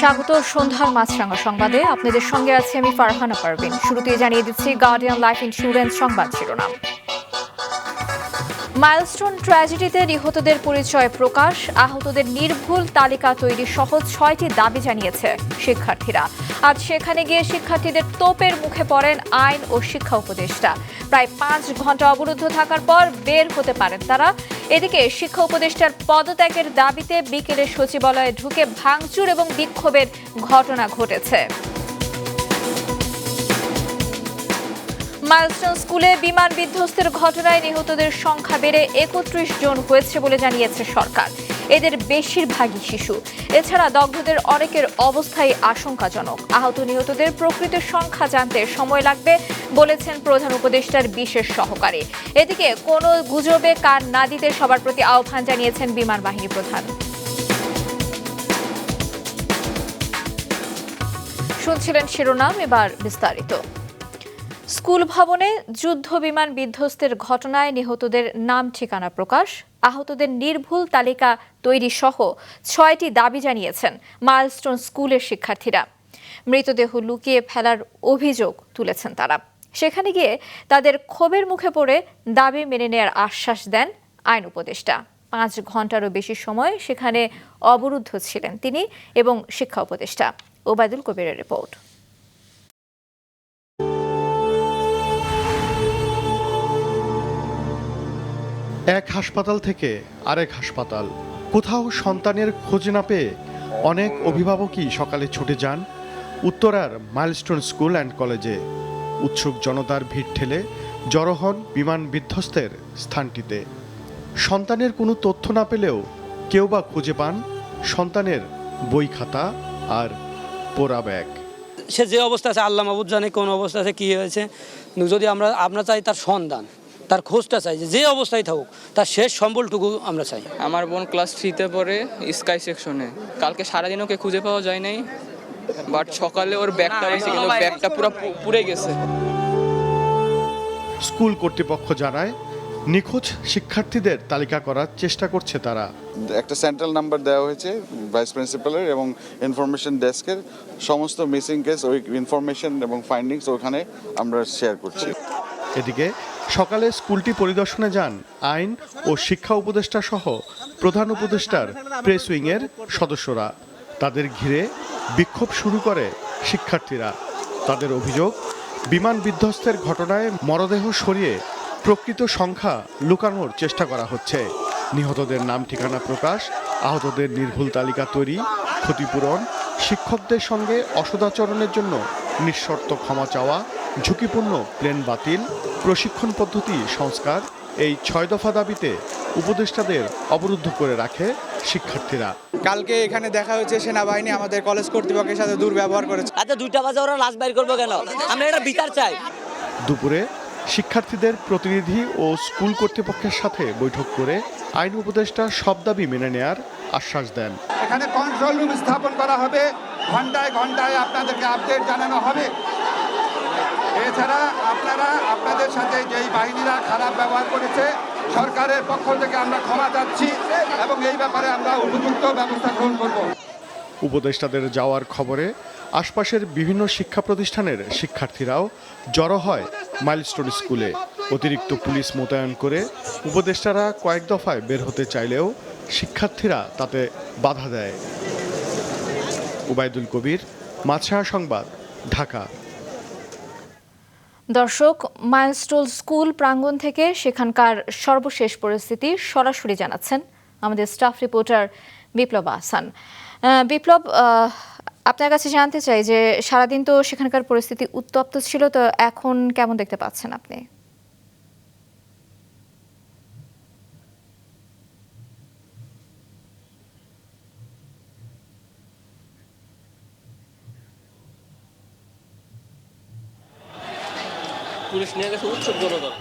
স্বাগত সন্ধ্যার মাছরাঙা সংবাদে। আপনাদের সঙ্গে আছি আমি ফারহানা পারভিন। শুরুতেই জানিয়ে দিচ্ছি গার্ডিয়ান লাইফ ইন্স্যুরেন্স সংবাদ শিরোনাম। মাইলস্টোন ট্র্যাজেডিতে নিহতদের পরিচয় প্রকাশ, আহতদের নির্ভুল তালিকা তৈরি সহ ৬টি দাবি জানিয়েছে শিক্ষার্থীরা। আজ সেখানে গিয়ে শিক্ষার্থীদের তোপের মুখে পড়েন আইন ও শিক্ষা উপদেষ্টা। প্রায় ৫ ঘন্টা অবরুদ্ধ থাকার পর বের হতে পারেন তারা। এদিকে শিক্ষা উপদেষ্টার পদত্যাগের দাবিতে বিকেলে সচিবালয়ে ঢুকে ভাঙচুর এবং বিক্ষোভের ঘটনা ঘটেছে। মাইলস্টোন স্কুলে বিমান বিধ্বস্তের ঘটনায় নিহতদের সংখ্যা বেড়ে ৩১ জন হয়েছে বলে জানিয়েছে সরকার। এদের বেশিরভাগই শিশু। এছাড়া দগ্ধদের অনেকের অবস্থাই আশঙ্কাজনক। আহত নিহতদের প্রকৃত সংখ্যা জানতে সময় লাগবে বলেছেন প্রধান উপদেষ্টার বিশেষ সহকারী। এদিকে কোনো গুজবে কান না দিতে সবার প্রতি আহ্বান জানিয়েছেন বিমান বাহিনী প্রধান। শুনছিলেন শিরোনাম, এবার বিস্তারিত। স্কুল ভবনে যুদ্ধ বিমান বিধ্বস্তের ঘটনায় নিহতদের নাম ঠিকানা প্রকাশ, আহতদের নির্ভুল তালিকা তৈরি সহ ৬টি দাবি জানিয়েছেন মাইলস্টোন স্কুলের শিক্ষার্থীরা। মৃতদেহ লুকিয়ে ফেলার অভিযোগ তুলেছেন তারা। সেখানে গিয়ে তাদের ক্ষোভের মুখে পড়ে দাবি মেনে নেওয়ার আশ্বাস দেন আইন উপদেষ্টা। ৫ ঘন্টারও বেশি সময় সেখানে অবরুদ্ধ ছিলেন তিনি এবং শিক্ষা উপদেষ্টা। ওবায়দুল কবিরের রিপোর্ট। এক হাসপাতাল থেকে আরেক হাসপাতাল, কোথাও সন্তানের খোঁজ না পেয়ে অনেক অভিভাবকই সকালে ছুটে যান উত্তরার মাইলস্টোন স্কুল অ্যান্ড কলেজে। উৎসুক জনতার ভিড় ঠেলে জড়ো হন বিমান বিধ্বস্তের স্থানটিতে। সন্তানের কোনো তথ্য না পেলেও কেউ বা খুঁজে পান সন্তানের বই খাতা আর পোড়া ব্যাগ। সে যে অবস্থা আছে আল্লাহ মাহবুদ জানে কোন অবস্থা আছে, কি হয়েছে। যদি আমরা চাই তার সন্ধান, তার খোঁজটা চাই, যে অবস্থায় থাকুক তার শেষ সম্বলটুকু আমরা চাই। আমার বোন ক্লাস 3-তে পড়ে, স্কাই সেকশনে। কালকে সারাদিন ওকে খুঁজে পাওয়া যায় নাই, বাট সকালে ওর ব্যাগটা হয়েছে, কিন্তু ব্যাগটা পুরো পুড়ে গেছে। স্কুল কর্তৃপক্ষ জানায় নিখোঁজ শিক্ষার্থীদের তালিকা করার চেষ্টা করছে তারা। একটা সেন্ট্রাল নাম্বার দেওয়া হয়েছে ভাইস প্রিন্সিপালের এবং ইনফরমেশন ডেস্কের। সমস্ত মিসিং কেস, ওই ইনফরমেশন এবং ফাইন্ডিংস ওখানে আমরা শেয়ার করছি। এদিকে সকালে স্কুলটি পরিদর্শনে যান আইন ও শিক্ষা উপদেষ্টা সহ প্রধান উপদেষ্টার প্রেস উইংয়ের সদস্যরা। তাদের ঘিরে বিক্ষোভ শুরু করে শিক্ষার্থীরা। তাদের অভিযোগ, বিমান বিধ্বস্তের ঘটনায় মরদেহ সরিয়ে প্রকৃত সংখ্যা লুকানোর চেষ্টা করা হচ্ছে। নিহতদের নাম ঠিকানা প্রকাশ, আহতদের নির্ভুল তালিকা তৈরি, ক্ষতিপূরণ, শিক্ষকদের সঙ্গে অসদাচরণের জন্য নিঃশর্ত ক্ষমা চাওয়া, ঝুঁকিপূর্ণ প্লেন বাতিল, প্রশিক্ষণ পদ্ধতি সংস্কার, এই 6 দফা দাবিতে উপদেষ্টাদের অবরুদ্ধ করে রাখে শিক্ষার্থীরা। কালকে এখানে দেখা হয়েছে সেনাবাহিনী আমাদের কলেজ কর্তৃপক্ষের সাথে দুর্ব্যবহার করেছে। আচ্ছা 2টা বাজে ওরা লাশ বাইর করবো কেন? আমরা এটা বিচার চাই। দুপুরে শিক্ষার্থীদের প্রতিনিধি ও স্কুল কর্তৃপক্ষের সাথে বৈঠক করে আইন উপদেষ্টা সব দাবি মেনে নেয়ার আশ্বাস দেন। এখানে কন্ট্রোল রুম স্থাপন করা হবে, ঘন্টায় ঘন্টায় আপনাদেরকে আপডেট জানানো হবে। এছাড়া আপনারা আপনাদের সাথে যেই বাহিনীরা খারাপ ব্যবহার করেছে, সরকারের পক্ষ থেকে আমরা ক্ষমা চাচ্ছি এবং এই ব্যাপারে আমরা উপযুক্ত ব্যবস্থা গ্রহণ করব। উপদেষ্টাদের যাওয়ার খবরে আশপাশের বিভিন্ন শিক্ষা প্রতিষ্ঠানের শিক্ষার্থীরাও জড়ো হয় মাইলস্টোন স্কুলে। অতিরিক্ত পুলিশ মোতায়েন করে উপদেষ্টারা কয়েক দফায় বের হতে চাইলেও শিক্ষার্থীরা তাতে বাধা দেয়। ওবায়দুল কবির, মাছরাঙা সংবাদ, ঢাকা। দর্শক, মাইলস্টোন স্কুল প্রাঙ্গণ থেকে সেখানকার সর্বশেষ পরিস্থিতি সরাসরি জানাচ্ছেন আমাদের স্টাফ রিপোর্টার বিপ্লব আহসান। বিপ্লব, আপনার কাছে জানতে চাই যে সারাদিন তো সেখানকার পরিস্থিতি উত্তপ্ত ছিল, তো এখন কেমন দেখতে পাচ্ছেন আপনি? পুলিশ নিয়ে গেছে উৎসব জনদল।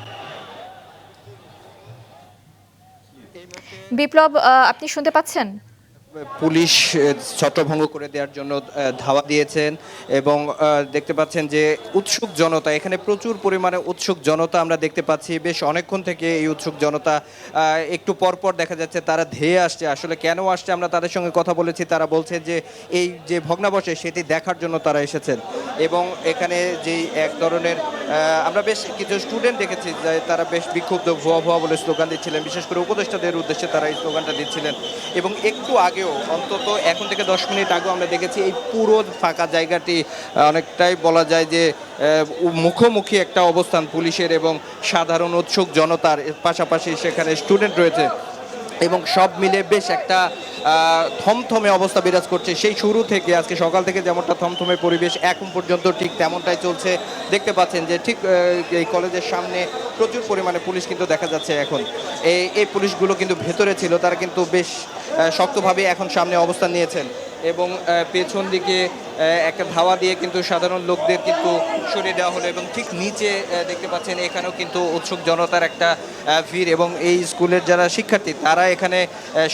বিপ্লব, আপনি শুনতে পাচ্ছেন? পুলিশ ছত্রভঙ্গ করে দেওয়ার জন্য ধাওয়া দিয়েছেন এবং দেখতে পাচ্ছেন যে উৎসুক জনতা, এখানে প্রচুর পরিমাণে উৎসুক জনতা আমরা দেখতে পাচ্ছি। বেশ অনেকক্ষণ থেকে এই উৎসুক জনতা একটু পরপর দেখা যাচ্ছে তারা ধেয়ে আসছে। আসলে কেন আসছে আমরা তাদের সঙ্গে কথা বলেছি, তারা বলছে যে এই যে ভগ্নাবশেষ সেটি দেখার জন্য তারা এসেছেন। এবং এখানে যেই এক ধরনের আমরা বেশ কিছু স্টুডেন্ট দেখেছি যে তারা বেশ বিক্ষুব্ধ, ভুয়া ভুয়া বলে স্লোগান দিচ্ছিলেন, বিশেষ করে উপদেষ্টাদের উদ্দেশ্যে তারা এই স্লোগানটা দিচ্ছিলেন। এবং একটু আগেও অন্তত এখন থেকে 10 মিনিট আগেও আমরা দেখেছি এই পুরো ফাঁকা জায়গাটি অনেকটাই বলা যায় যে মুখোমুখি একটা অবস্থান পুলিশের এবং সাধারণ উৎসুক জনতার, পাশাপাশি সেখানে স্টুডেন্ট রয়েছে এবং সব মিলে বেশ একটা থমথমে অবস্থা বিরাজ করছে। সেই শুরু থেকে আজকে সকাল থেকে যেমনটা থমথমে পরিবেশ এখন পর্যন্ত ঠিক তেমনটাই চলছে। দেখতে পাচ্ছেন যে ঠিক এই কলেজের সামনে প্রচুর পরিমাণে পুলিশ কিন্তু দেখা যাচ্ছে। এখন এই পুলিশগুলো কিন্তু ভেতরে ছিল, তারা কিন্তু বেশ শক্তভাবে এখন সামনে অবস্থান নিয়েছেন এবং পেছন দিকে একটা ধাওয়া দিয়ে কিন্তু সাধারণ লোকদের কিন্তু সরিয়ে দেওয়া হলো। এবং ঠিক নিচে দেখতে পাচ্ছেন এখানেও কিন্তু উৎসুক জনতার একটা ভিড় এবং এই স্কুলের যারা শিক্ষার্থী তারা এখানে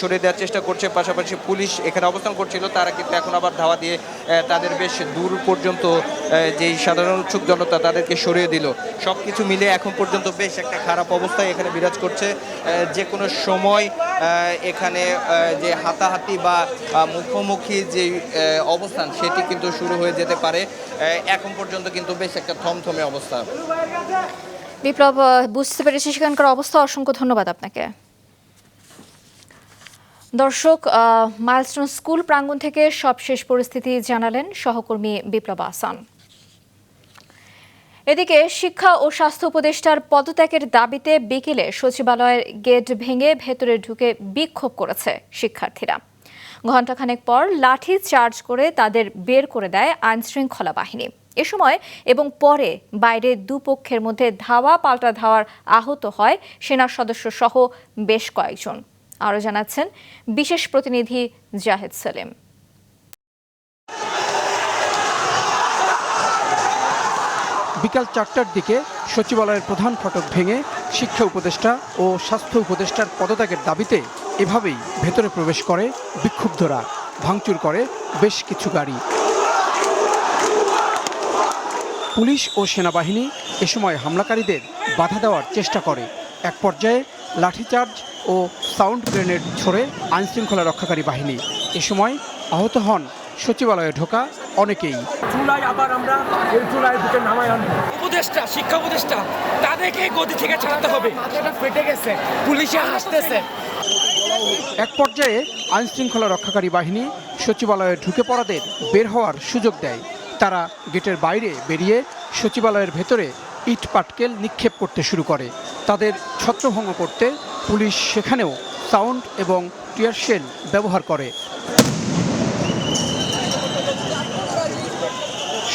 সরিয়ে দেওয়ার চেষ্টা করছে। পাশাপাশি পুলিশ এখানে অবস্থান করছিল, তারা কিন্তু এখন আবার ধাওয়া দিয়ে তাদের বেশ দূর পর্যন্ত যেই সাধারণ উৎসুক জনতা তাদেরকে সরিয়ে দিল। সব কিছু মিলে এখন পর্যন্ত বেশ একটা খারাপ অবস্থায় এখানে বিরাজ করছে। যে কোনো সময় এখানে যে হাতাহাতি বা মুখোমুখি যে অবস্থান সেটি কিন্তু শুরু হয়ে যেতে পারে। এখন পর্যন্ত কিন্তু বেশ একটা থমথমে অবস্থা। বিপ্লব, বুঝতে পেরেছি সেখানকার অবস্থা। অসংখ্য ধন্যবাদ আপনাকে। দর্শক, মাইলস্টোন স্কুল প্রাঙ্গণ থেকে সবশেষ পরিস্থিতি জানালেন সহকর্মী বিপ্লব আহসান। এদিকে শিক্ষা ও স্বাস্থ্য উপদেষ্টার পদত্যাগের দাবিতে বিকেলে সচিবালয়ের গেট ভেঙে ভেতরে ঢুকে বিক্ষোভ করেছে শিক্ষার্থীরা। ঘণ্টাখানেক পর লাঠি চার্জ করে তাদের বের করে দেয় আইনশৃঙ্খলা বাহিনী। এ সময় এবং পরে বাইরে দুপক্ষের মধ্যে ধাওয়া পাল্টা ধাওয়ার আহত হয় সেনা সদস্য সহ বেশ কয়েকজন। আরও জানাচ্ছেন বিশেষ প্রতিনিধি জাহেদ সেলিম। বিকাল 4টার দিকে সচিবালয়ের প্রধান ফটক ভেঙে শিক্ষা উপদেষ্টা ও স্বাস্থ্য উপদেষ্টার পদত্যাগের দাবিতে এভাবেই ভেতরে প্রবেশ করে বিক্ষুব্ধরা, ভাঙচুর করে বেশ কিছু গাড়ি। পুলিশ ও সেনাবাহিনী এ সময় হামলাকারীদের বাধা দেওয়ার চেষ্টা করে। এক পর্যায়ে লাঠিচার্জ ও সাউন্ড গ্রেনেড ছোড়ে আইনশৃঙ্খলা রক্ষাকারী বাহিনী। এ সময় আহত হন সচিবালয়ে ঢোকা অনেকেই। চুলাই আবার আমরা এই চুলায় দিকে নামাই আনবো। উপদেষ্টা, শিক্ষা উপদেষ্টা, তাদেরকে গদি থেকে ছাড়াতে হবে। এটা ফেটে গেছে, পুলিশে আসতেছে। এক পর্যায়ে আইনশৃঙ্খলা রক্ষাকারী বাহিনী সচিবালয়ে ঢুকে পড়াদের বের হওয়ার সুযোগ দেয়। তারা গেটের বাইরে বেরিয়ে সচিবালয়ের ভেতরে ইট পাটকেল নিক্ষেপ করতে শুরু করে। তাদের ছত্রভঙ্গ করতে পুলিশ সেখানেও সাউন্ড এবং টিয়ার শেল ব্যবহার করে।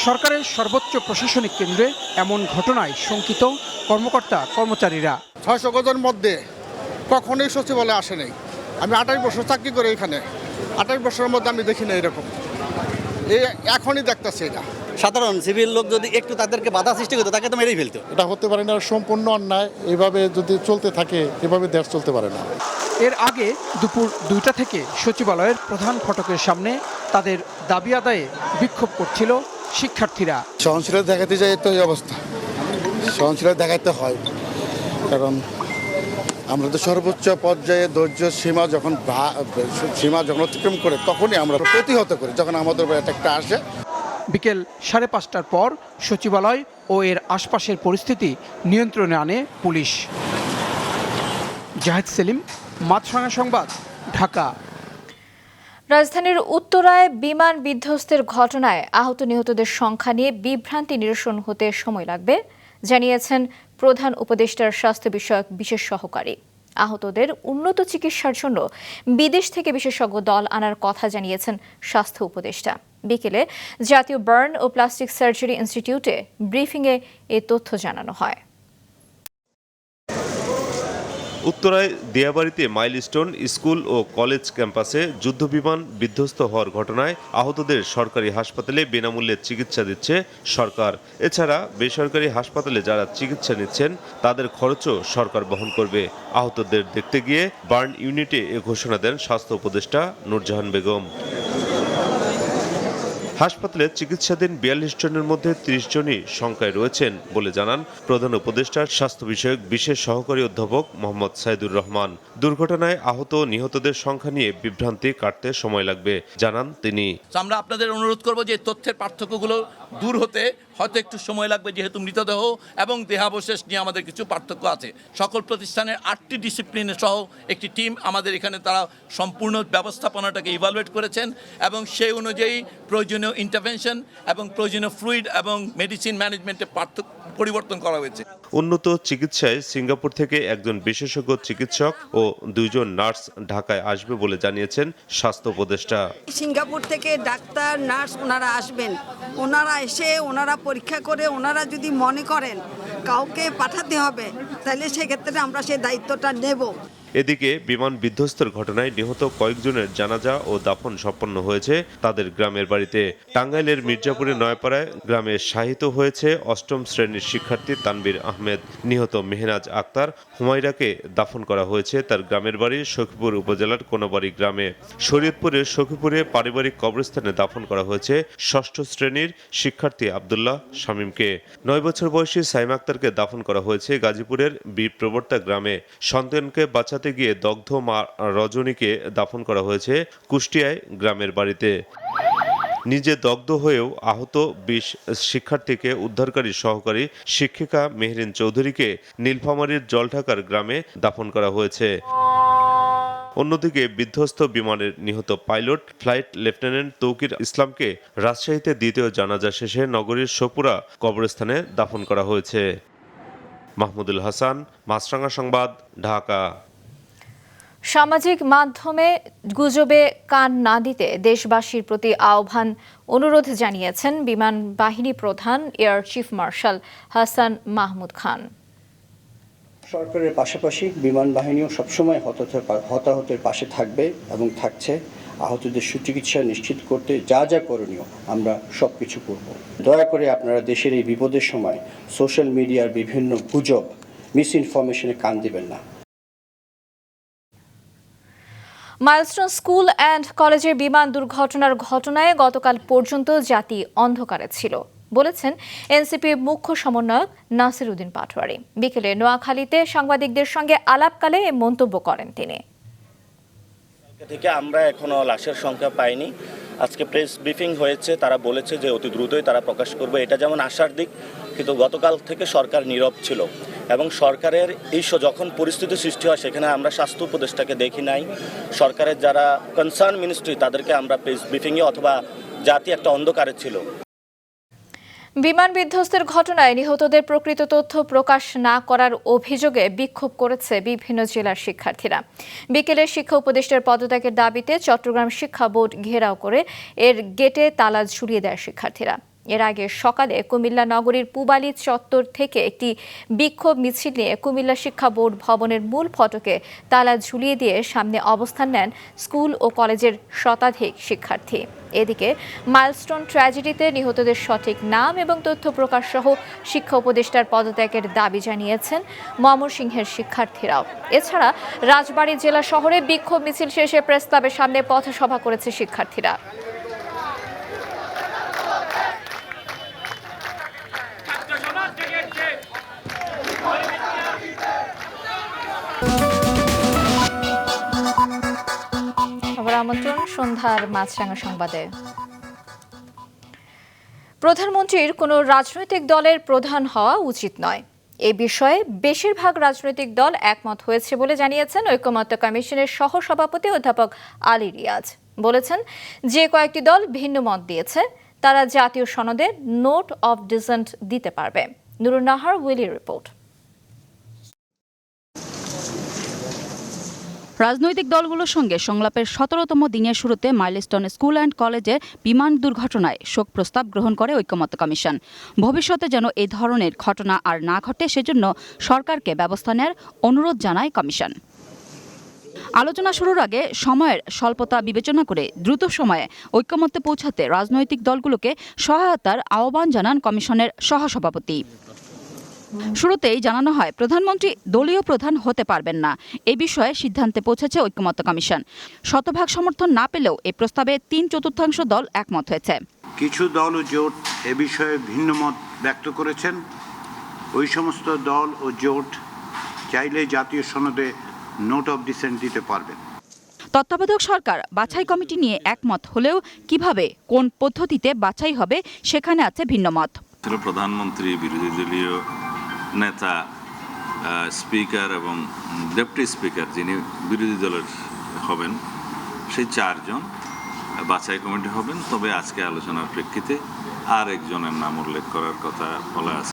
সরকারের সর্বোচ্চ প্রশাসনিক কেন্দ্রে এমন ঘটনায় শঙ্কিত কর্মকর্তা কর্মচারীরা। 600 গজের মধ্যে কখনোই সচিবালয়ে আসে নাই। আমি 28 বছর চাকরি করে এখানে, 28 বছরের মধ্যে আমি দেখি না এরকম। এখনই দেখতেছি এটা। সাধারণ সিভিল লোক যদি একটু তাদেরকে বাধা সৃষ্টি করতো তাকে তো মেরেই ফেলতো। এটা হতে পারে না, সম্পূর্ণ অন্যায়। এভাবে যদি চলতে থাকে এভাবে দেশ চলতে পারে না। এর আগে দুপুর 2টা থেকে সচিবালয়ের প্রধান ফটকের সামনে তাদের দাবি আদায়ে বিক্ষোভ করছিল শিক্ষার্থীরা। সহনশীলতা দেখাতে যায় তো এই অবস্থা, সহনশীলতা দেখাতে হয়, কারণ আমরা তো সর্বোচ্চ পর্যায়ে ধৈর্য সীমা যখন অতিক্রম করে তখনই আমরা প্রতিহত করি, যখন আমাদের উপর একটা আসে। বিকেল 5:30টার পর সচিবালয় ও এর আশপাশের পরিস্থিতি নিয়ন্ত্রণে আনে পুলিশ। জাহেদ সেলিম, মাছরাঙা সংবাদ, ঢাকা। রাজধানীর উত্তরায় বিমান বিধ্বস্তের ঘটনায় আহত নিহতদের সংখ্যা নিয়ে বিভ্রান্তি নিরসন হতে সময় লাগবে জানিয়েছেন প্রধান উপদেষ্টার স্বাস্থ্য বিষয়ক বিশেষ সহকারী। আহতদের উন্নত চিকিৎসার জন্য বিদেশ থেকে বিশেষজ্ঞ দল আনার কথা জানিয়েছেন স্বাস্থ্য উপদেষ্টা। বিকেলে জাতীয় বার্ন ও প্লাস্টিক সার্জারি ইনস্টিটিউটে ব্রিফিংয়ে এ তথ্য জানানো হয়। উত্তরায় দিয়াবাড়িতে মাইলস্টোন স্কুল ও কলেজ ক্যাম্পাসে যুদ্ধবিমান বিধ্বস্ত হওয়ার ঘটনায় আহতদের সরকারি হাসপাতালে বিনামূল্যে চিকিৎসা দিচ্ছে সরকার। এছাড়া বেসরকারি হাসপাতালে যারা চিকিৎসা নিচ্ছেন তাদের খরচও সরকার বহন করবে। আহতদের দেখতে গিয়ে বার্ন ইউনিটে এ ঘোষণা দেন স্বাস্থ্য উপদেষ্টা নূরজাহান বেগম। হাসপাতালে চিকিৎসাধীন ৪২ জনের মধ্যে ৩০ জনই শঙ্কায় রয়েছেন বলে জানান প্রধান উপদেষ্টার স্বাস্থ্য বিষয়ক বিশেষ সহকারী অধ্যাপক মোহাম্মদ সাইদুর রহমান। দুর্ঘটনায় আহত ও নিহতদের সংখ্যা নিয়ে বিভ্রান্তি কাটতে সময় লাগবে জানান তিনি। আমরা আপনাদের অনুরোধ করব যে তথ্যের পার্থক্যগুলো দূর হতে হয়তো একটু সময় লাগবে, যেহেতু মৃতদেহ এবং দেহাবশেষ নিয়ে আমাদের কিছু পার্থক্য আছে। সকল প্রতিষ্ঠানের 8টি ডিসিপ্লিনের সহ একটি টিম আমাদের এখানে, তারা সম্পূর্ণ ব্যবস্থাপনাটাকে ইভালুয়েট করেছেন এবং সেই অনুযায়ী প্রয়োজনীয় ইন্টারভেনশন এবং প্রয়োজনীয় ফ্লুইড এবং মেডিসিন ম্যানেজমেন্টে পরিবর্তন করা হয়েছে। উন্নত চিকিৎসায় সিঙ্গাপুর থেকে একজন বিশেষজ্ঞ চিকিৎসক ও 2 জন নার্স ঢাকায় আসবে বলে জানিয়েছেন স্বাস্থ্য উপদেষ্টা। সিঙ্গাপুর থেকে ডাক্তার নার্স ওনারা আসবেন, ওনারা এসে ওনারা পরীক্ষা করে ওনারা যদি মনে করেন কাউকে পাঠাতে হবে তাহলে সেক্ষেত্রে আমরা সেই দায়িত্বটা নেব। এদিকে বিমান বিধ্বস্তের ঘটনায় নিহত কয়েকজনের জানাজা ও দাফন সম্পন্ন হয়েছে তাদের গ্রামের বাড়িতে। টাঙ্গাইলের মির্জাপুরের নয়পাড়ায় গ্রামে শাহিত হয়েছে ৮ম শ্রেণীর শিক্ষার্থী তানবীর আহমেদ। নিহত মেহনাজ আক্তার হুমায়রাকে দাফন করা হয়েছে তার গ্রামের বাড়ি সখীপুর উপজেলার কোনাবাড়ি গ্রামে। শরীয়তপুরের সখীপুরে পারিবারিক কবরস্থানে দাফন করা হয়েছে ৬ষ্ঠ শ্রেণীর শিক্ষার্থী আব্দুল্লাহ শামীমকে। ৯ বছর বয়সী সাইমা আক্তারকে দাফন করা হয়েছে গাজীপুরের বীর প্রবর্তা গ্রামে। সন্তানকে বাঁচাতে গিয়ে দগ্ধ মা রজনীকে দাফন করা হয়েছে কুষ্টিয়ায় গ্রামের বাড়িতে। নিজে দগ্ধ হয়েও আহত ২০ শিক্ষার্থীকে উদ্ধারকারী সহকারী শিক্ষিকা মেহরিন চৌধুরীকে নীলফামারীর জলঢাকার গ্রামে দাফন করা হয়েছে। অন্যদিকে বিধ্বস্ত বিমানের নিহত পাইলট ফ্লাইট লেফটেন্যান্ট তৌকির ইসলামকে রাজশাহীতে দ্বিতীয় জানাজা শেষে নগরীর সপুরা কবরস্থানে দাফন করা হয়েছে। মাহমুদুল হাসান, মাছরাঙা সংবাদ, ঢাকা। সামাজিক মাধ্যমে গুজবে কান না দিতে দেশবাসীর প্রতি আহ্বান অনুরোধ জানিয়েছেন বিমান বাহিনী প্রধান air chief marshal Hasan Mahmud Khan. সরকারের পাশাপাশি বিমান বাহিনীও সবসময় হতাহতের পাশে থাকবে এবং থাকছে। আহতদের সুচিকিৎসা নিশ্চিত করতে যা যা করণীয় আমরা সবকিছু করব। দয়া করে আপনারা দেশের এই বিপদের সময় সোশ্যাল মিডিয়ার বিভিন্ন গুজব, মিস ইনফরমেশনে কান দিবেন না। মাইলস্টোন স্কুল অ্যান্ড কলেজের বিমান দুর্ঘটনার ঘটনায় গতকাল পর্যন্ত জাতি অন্ধকারে ছিল বলেছেন এনসিপির মুখ্য সমন্বয়ক নাসির উদ্দিন পাটোয়ারি। বিকেলে নোয়াখালীতে সাংবাদিকদের সঙ্গে আলাপকালে এ মন্তব্য করেন তিনি। থেকে আমরা এখনো লাশের সংখ্যা পাইনি। আজকে প্রেস ব্রিফিং হয়েছে, তারা বলেছে যে অতি দ্রুতই তারা প্রকাশ করবে, এটা যেমন আশার দিক। কিন্তু গতকাল থেকে সরকার নীরব ছিল এবং সরকারের এই যখন পরিস্থিতি সৃষ্টি হয় সেখানে আমরা স্বাস্থ্য উপদেষ্টাকে দেখি নাই। সরকারের যারা কনসার্ন মিনিস্ট্রি তাদেরকে আমরা প্রেস ব্রিফিংয়ে অথবা জাতি একটা অন্ধকারে ছিল। বিমান বিধ্বস্তের ঘটনায় নিহতদের প্রকৃত তথ্য প্রকাশ না করার অভিযোগে বিক্ষোভ করেছে বিভিন্ন জেলার শিক্ষার্থীরা। বিকেলে শিক্ষা উপদেষ্টার পদত্যাগের দাবিতে চট্টগ্রাম শিক্ষা বোর্ড ঘেরাও করে এর গেটে তালা ঝুলিয়ে দেয় শিক্ষার্থীরা। এর আগে সকালে কুমিল্লা নগরীর পুবালী চত্বর থেকে একটি বিক্ষোভ মিছিল নিয়ে কুমিল্লা শিক্ষা বোর্ড ভবনের মূল ফটকে তালা ঝুলিয়ে দিয়ে সামনে অবস্থান নেন স্কুল ও কলেজের শতাধিক শিক্ষার্থী। এদিকে মাইলস্টোন ট্র্যাজেডিতে নিহতদের সঠিক নাম এবং তথ্য প্রকাশ সহ শিক্ষা উপদেষ্টার পদত্যাগের দাবি জানিয়েছেন ময়মনসিংহের শিক্ষার্থীরাও। এছাড়া রাজবাড়ী জেলা শহরে বিক্ষোভ মিছিল শেষে প্রেস ক্লাবের সামনে পথসভা করেছে শিক্ষার্থীরা। আমন্ত্রণ সন্ধ্যার মাছরাঙা সংবাদে। প্রধানমন্ত্রীর কোনো রাজনৈতিক দলের প্রধান হওয়া উচিত নয়, এ বিষয়ে বেশিরভাগ রাজনৈতিক দল একমত হয়েছে বলে জানিয়েছেন ঐকমত্য কমিশনের সহসভাপতি অধ্যাপক আলী রিয়াজ। বলেছেন যে কয়েকটি দল ভিন্ন মত দিয়েছে তারা জাতীয় সনদে নোট অফ ডিসেন্ট দিতে পারবে। Nurun Nahar Willy report. রাজনৈতিক দলগুলোর সঙ্গে সংলাপের ১৭তম দিনের শুরুতে মাইলস্টোন স্কুল অ্যান্ড কলেজের বিমান দুর্ঘটনায় শোক প্রস্তাব গ্রহণ করে ঐকমত্য কমিশন। ভবিষ্যতে যেন এ ধরনের ঘটনা আর না ঘটে সেজন্য সরকারকে ব্যবস্থা নেওয়ার অনুরোধ জানায় কমিশন। আলোচনা শুরুর আগে সময়ের স্বল্পতা বিবেচনা করে দ্রুত সময়ে ঐকমত্যে পৌঁছাতে রাজনৈতিক দলগুলোকে সহায়তার আহ্বান জানান কমিশনের সহসভাপতি। শুরুতেই জানানো হয় প্রধানমন্ত্রী দলীয় প্রধান হতে পারবেন না। এ বিষয়ে সিদ্ধান্তে পৌঁছেছে ঐকমত্য কমিশন। শতভাগ সমর্থন না পেলেও এ প্রস্তাবে ৩/৪ দল একমত হয়েছে। কিছু দল ও জোট এ বিষয়ে ভিন্ন মত ব্যক্ত করেছেন। ওই সমস্ত দল ও জোট চাইলে জাতীয় সনদে নোট অব ডিসেন্ট দিতে পারবেন। তত্ত্বাবধায়ক সরকার বাছাই কমিটি নিয়ে একমত হলেও কিভাবে কোন পদ্ধতিতে বাছাই হবে সেখানে আছে ভিন্ন মত। প্রধানমন্ত্রী, বিরোধী দলীয় নেতা, স্পিকার এবং ডেপুটি স্পিকার যিনি বিরোধী দলের হবেন, সেই 4 জন বাছাই কমিটি হবেন। তবে আজকে আলোচনার প্রেক্ষিতে আর একজনের নাম উল্লেখ করার কথা বলা আছে।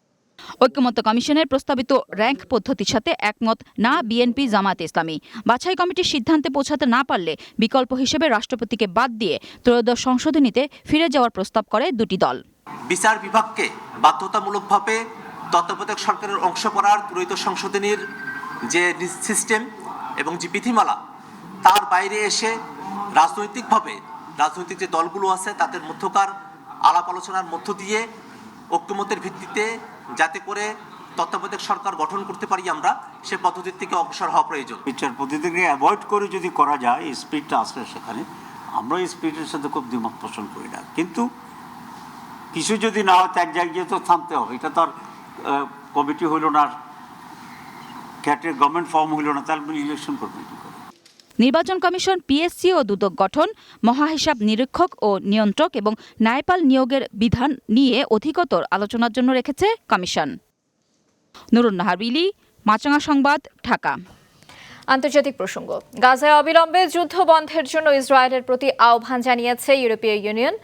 ঐকমত্য কমিশনের প্রস্তাবিত র্যাঙ্ক পদ্ধতির সাথে একমত না বিএনপি, জামায়াত ইসলামী। বাছাই কমিটির সিদ্ধান্তে পৌঁছাতে না পারলে বিকল্প হিসেবে রাষ্ট্রপতিকে বাদ দিয়ে ত্রয়োদশ সংশোধনীতে ফিরে যাওয়ার প্রস্তাব করে দুটি দল। বিচার বিভাগকে বাধ্যতামূলকভাবে তত্ত্বাবধায়ক সরকারের অংশ করার ত্রয়োদশ সংশোধনীর যে সিস্টেম এবং যে বিধিমালা, তার বাইরে এসে রাজনৈতিক যে দলগুলো আছে তাদের মধ্যকার আলাপ আলোচনার মধ্য দিয়ে ঐকমত্যের ভিত্তিতে যাতে করে তত্ত্বাবধায়ক সরকার গঠন করতে পারি আমরা, সে পদ্ধতির থেকে অগ্রসর হওয়া প্রয়োজন। বিচার পদ্ধতিকে অ্যাভয়েড করে যদি করা যায়, এই স্পিডটা আসলে সেখানে আমরা এই স্পিডের সাথে খুব দ্বিমত পোষণ করি না। কিন্তু কিছু যদি না হয়, এক জায়গায় তো থামতে হবে। এটা তো আর কমিটি হইল না, ক্যাটের গভর্নমেন্ট ফর্ম হইল না, তাহলে ইলেকশন করবে কি করে? নির্বাচন কমিশন, পিএসসি ও দুদক গঠন, মহাহিসাব নিরীক্ষক ও নিয়ন্ত্রক এবং ন্যায়পাল নিয়োগের বিধান নিয়ে অধিকতর আলোচনার জন্য রেখেছে কমিশন। নুরুন নাহার বিলি, মাছরাঙা সংবাদ, ঢাকা। আন্তর্জাতিক প্রসঙ্গ। গাজায় অবিলম্বে যুদ্ধ বন্ধের জন্য ইসরায়েলের প্রতি আহ্বান জানিয়েছে ইউরোপীয় ইউনিয়ন,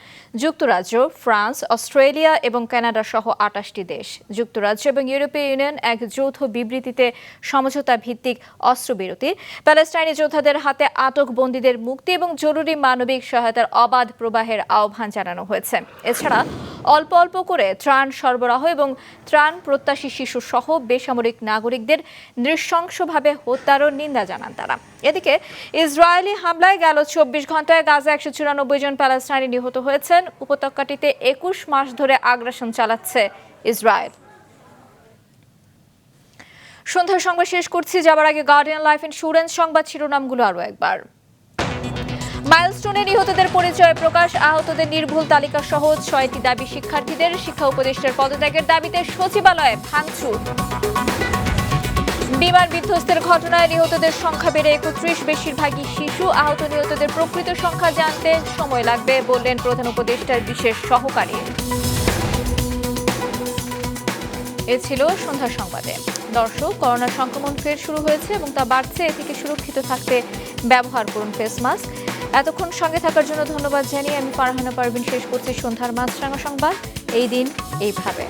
যুক্তরাজ্য, ফ্রান্স, অস্ট্রেলিয়া এবং কানাডা সহ 28টি দেশ। যুক্তরাজ্য এবং ইউরোপীয় ইউনিয়ন এক যৌথ বিবৃতিতে সমঝোতা ভিত্তিক অস্ত্রবিরতি, প্যালেস্টাইনি যোদ্ধাদের হাতে আটক বন্দীদের মুক্তি এবং জরুরি মানবিক সহায়তার অবাধ প্রবাহের আহ্বান জানানো হয়েছে। এছাড়া অল্প অল্প করে ত্রাণ সরবরাহ এবং ত্রাণ প্রত্যাশী শিশু সহ বেসামরিক নাগরিকদের নৃশংসভাবে হত্যারও নিন্দা জানান তারা। এদিকে ইসরায়েলি হামলায় গেল 24 ঘন্টায় গাজা 194 জন প্যালেস্টাইনি নিহত হয়েছেন। উপত্যকাটিতে 21 মাস ধরে আগ্রাসন চালাচ্ছে ইসরায়েল। সন্ধ্যার সংবাদ শেষ করছি, যাবার আগে গার্ডিয়ান লাইফ ইন্স্যুরেন্স সংবাদ শিরোনামগুলো আরও একবার। মাইলস্টোনে নিহতদের পরিচয় প্রকাশ, আহতদের নির্ভুল তালিকা সহ 6টি দাবি শিক্ষার্থীদের। শিক্ষা উপদেষ্টার পদত্যাগের দাবিতে সচিবালয়ে ভাঙচুর। বিমান বিধ্বস্তের ঘটনায় নিহতদের সংখ্যা বেড়ে 31, বেশিরভাগই শিশু। আহত নিহতদের প্রকৃত সংখ্যা জানতে সময় লাগবে বললেন প্রধান উপদেষ্টার বিশেষ সহকারী। এ ছিল সন্ধ্যার সংবাদে। দর্শক, করোনা সংক্রমণ ফের শুরু হয়েছে এবং তা বাড়ছে। এ থেকে সুরক্ষিত থাকতে ব্যবহার করুন ফেস মাস্ক। এতক্ষণ সঙ্গে থাকার জন্য ধন্যবাদ জানিয়ে আমি ফারহানা পারভিন শেষ করছি সন্ধ্যার মাছরাঙা সংবাদ। এই দিন এইভাবে।